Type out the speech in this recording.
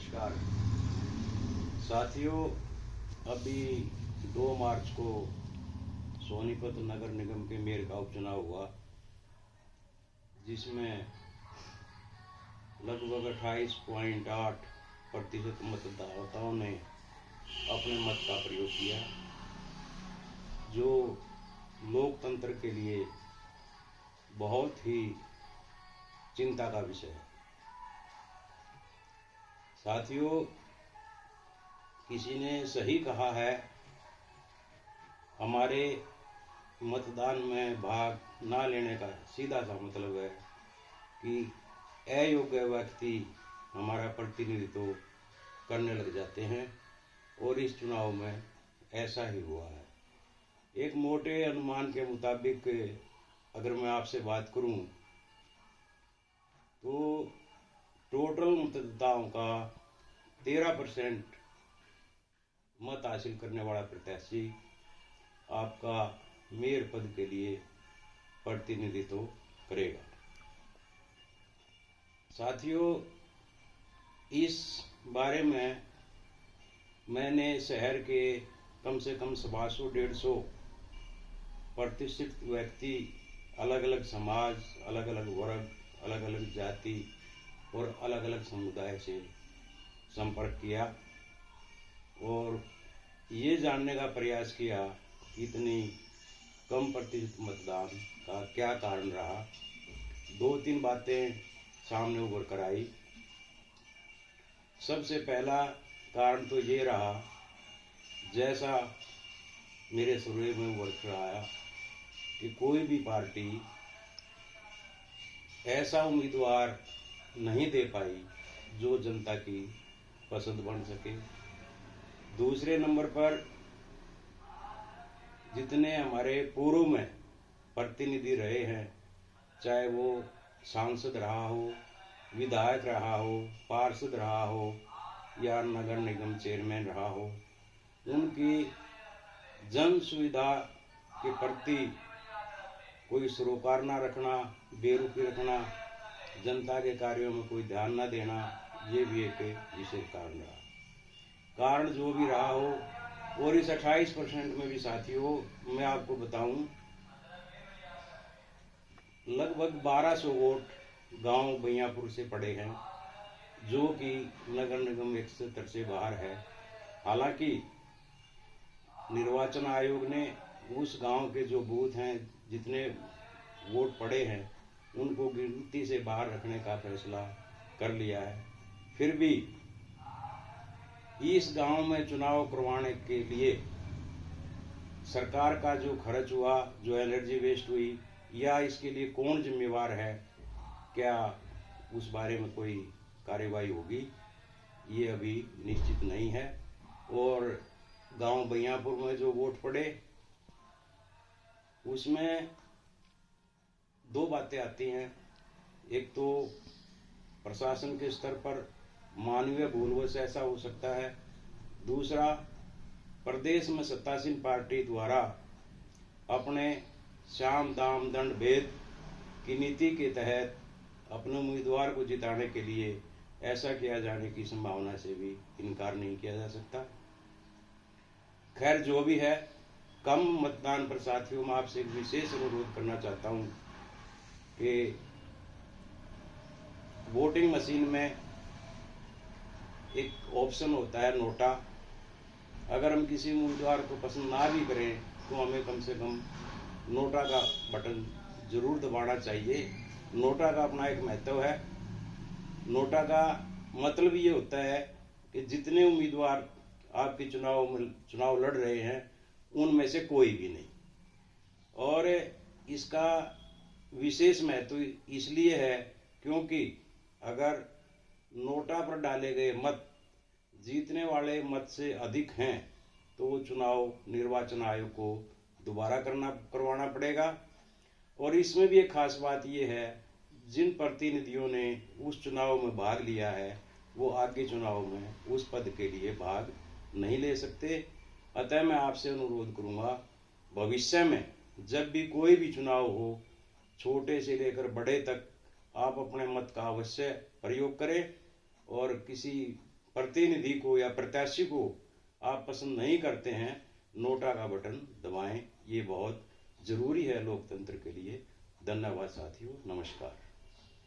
नमस्कार साथियों, अभी 2 मार्च को सोनीपत नगर निगम के मेयर का उपचुनाव हुआ, जिसमें लगभग 28.8% मतदाताओं ने अपने मत का प्रयोग किया, जो लोकतंत्र के लिए बहुत ही चिंता का विषय है। साथियों, किसी ने सही कहा है, हमारे मतदान में भाग ना लेने का सीधा सा मतलब है कि अयोग्य व्यक्ति हमारा प्रतिनिधित्व करने लग जाते हैं, और इस चुनाव में ऐसा ही हुआ है। एक मोटे अनुमान के मुताबिक अगर मैं आपसे बात करूं तो टोटल मतदाताओं का 13% मत हासिल करने वाला प्रत्याशी आपका मेयर पद के लिए प्रतिनिधित्व करेगा। साथियों, इस बारे में मैंने शहर के कम से कम 150 प्रतिष्ठित व्यक्ति, अलग अलग समाज, अलग अलग वर्ग, अलग अलग जाति और अलग अलग समुदाय से संपर्क किया और ये जानने का प्रयास किया कि इतनी कम प्रतिशत मतदान का क्या कारण रहा। 2-3 बातें सामने उभर कर आई। सबसे पहला कारण तो ये रहा, जैसा मेरे सर्वे में उभर कर आया कि कोई भी पार्टी ऐसा उम्मीदवार नहीं दे पाई जो जनता की पसंद बन सके। दूसरे नंबर पर जितने हमारे पूर्व में प्रतिनिधि रहे हैं, चाहे वो सांसद रहा हो, विधायक रहा हो, पार्षद रहा हो या नगर निगम चेयरमैन रहा हो, उनकी जन सुविधा के प्रति कोई सरोकार ना रखना, बेरुखी रखना, जनता के कार्यों में कोई ध्यान ना देना, ये भी एक विशेष कारण रहा। कारण जो भी रहा हो, और इस 28% में भी साथियों मैं आपको बताऊं, लगभग 1200 वोट गांव बैयापुर से पड़े हैं, जो कि नगर निगम क्षेत्र से बाहर है। हालांकि निर्वाचन आयोग ने उस गांव के जो बूथ हैं, जितने वोट पड़े हैं, उनको गिनती से बाहर रखने का फैसला कर लिया है। फिर भी इस गांव में चुनाव करवाने के लिए सरकार का जो खर्च हुआ, जो एनर्जी वेस्ट हुई, या इसके लिए कौन जिम्मेवार है, क्या उस बारे में कोई कार्रवाई होगी, ये अभी निश्चित नहीं है। और गांव बैयापुर में जो वोट पड़े, उसमें 2 बातें आती हैं। एक तो प्रशासन के स्तर पर मानवीय भूलवश ऐसा हो सकता है। दूसरा, प्रदेश में सत्तासीन पार्टी द्वारा अपने साम दाम दंड भेद की नीति के तहत अपने उम्मीदवार को जिताने के लिए ऐसा किया जाने की संभावना से भी इनकार नहीं किया जा सकता। खैर, जो भी है, कम मतदान पर साथियों मैं आपसे एक विशेष अनुरोध करना चाहता हूं कि वोटिंग मशीन में एक ऑप्शन होता है नोटा। अगर हम किसी उम्मीदवार को पसंद ना भी करें तो हमें कम से कम नोटा का बटन जरूर दबाना चाहिए। नोटा का अपना एक महत्व है। नोटा का मतलब ये होता है कि जितने उम्मीदवार आपके चुनाव लड़ रहे हैं, उनमें से कोई भी नहीं। और इसका विशेष महत्व इसलिए है क्योंकि अगर नोटा पर डाले गए मत जीतने वाले मत से अधिक हैं तो वो चुनाव निर्वाचन आयोग को दोबारा करवाना पड़ेगा। और इसमें भी एक खास बात ये है, जिन प्रतिनिधियों ने उस चुनाव में भाग लिया है वो आगे चुनाव में उस पद के लिए भाग नहीं ले सकते। अतः मैं आपसे अनुरोध करूंगा, भविष्य में जब भी कोई भी चुनाव हो, छोटे से लेकर बड़े तक, आप अपने मत का अवश्य प्रयोग करें और किसी प्रतिनिधि को या प्रत्याशी को आप पसंद नहीं करते हैं, नोटा का बटन दबाएं। ये बहुत जरूरी है लोकतंत्र के लिए। धन्यवाद साथियों, नमस्कार।